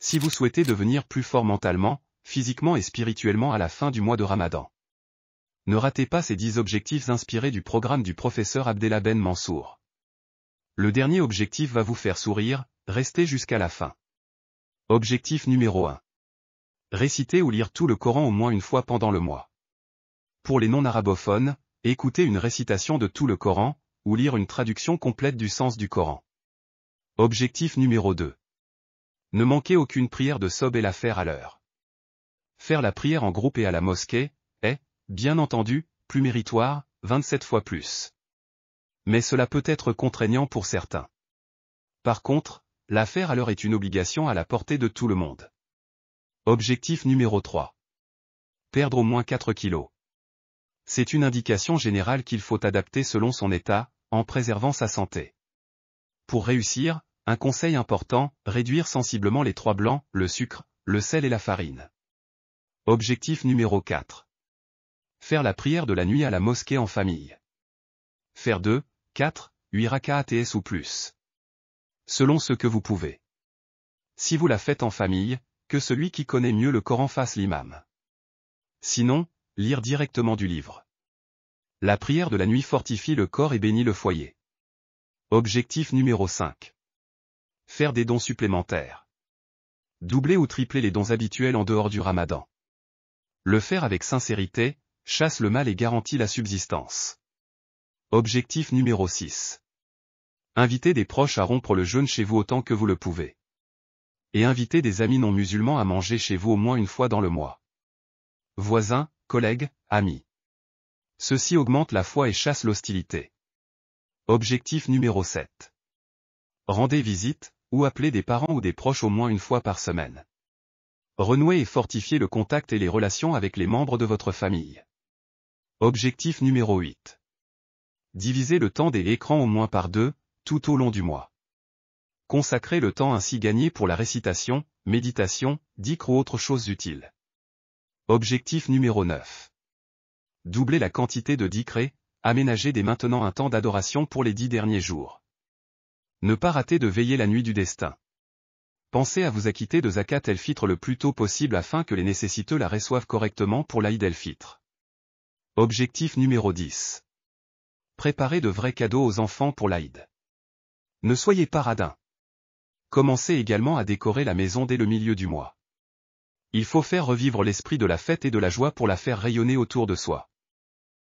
Si vous souhaitez devenir plus fort mentalement, physiquement et spirituellement à la fin du mois de Ramadan. Ne ratez pas ces 10 objectifs inspirés du programme du professeur Abdellah Ben Mansour. Le dernier objectif va vous faire sourire, restez jusqu'à la fin. Objectif numéro 1. Réciter ou lire tout le Coran au moins une fois pendant le mois. Pour les non-arabophones, écoutez une récitation de tout le Coran, ou lire une traduction complète du sens du Coran. Objectif numéro 2. Ne manquez aucune prière de Sob et la faire à l'heure. Faire la prière en groupe et à la mosquée est, bien entendu, plus méritoire, 27 fois plus. Mais cela peut être contraignant pour certains. Par contre, la faire à l'heure est une obligation à la portée de tout le monde. Objectif numéro 3. Perdre au moins 4 kilos. C'est une indication générale qu'il faut adapter selon son état, en préservant sa santé. Pour réussir, un conseil important, réduire sensiblement les 3 blancs, le sucre, le sel et la farine. Objectif numéro 4. Faire la prière de la nuit à la mosquée en famille. Faire 2, 4, 8 rak'ats ou plus. Selon ce que vous pouvez. Si vous la faites en famille, que celui qui connaît mieux le Coran fasse l'imam. Sinon, lire directement du livre. La prière de la nuit fortifie le corps et bénit le foyer. Objectif numéro 5. Faire des dons supplémentaires. Doubler ou tripler les dons habituels en dehors du Ramadan. Le faire avec sincérité, chasse le mal et garantit la subsistance. Objectif numéro 6. Invitez des proches à rompre le jeûne chez vous autant que vous le pouvez. Et invitez des amis non musulmans à manger chez vous au moins une fois dans le mois. Voisins, collègues, amis. Ceci augmente la foi et chasse l'hostilité. Objectif numéro 7. Rendez visite, ou appelez des parents ou des proches au moins une fois par semaine. Renouez et fortifiez le contact et les relations avec les membres de votre famille. Objectif numéro 8. Divisez le temps des écrans au moins par 2, tout au long du mois. Consacrez le temps ainsi gagné pour la récitation, méditation, dhikr ou autre chose utile. Objectif numéro 9. Doublez la quantité de dhikr, aménagez dès maintenant un temps d'adoration pour les 10 derniers jours. Ne pas rater de veiller la nuit du destin. Pensez à vous acquitter de zakat el-fitr le plus tôt possible afin que les nécessiteux la reçoivent correctement pour l'Aïd el-Fitr. Objectif numéro 10. Préparez de vrais cadeaux aux enfants pour l'Aïd. Ne soyez pas radins. Commencez également à décorer la maison dès le milieu du mois. Il faut faire revivre l'esprit de la fête et de la joie pour la faire rayonner autour de soi.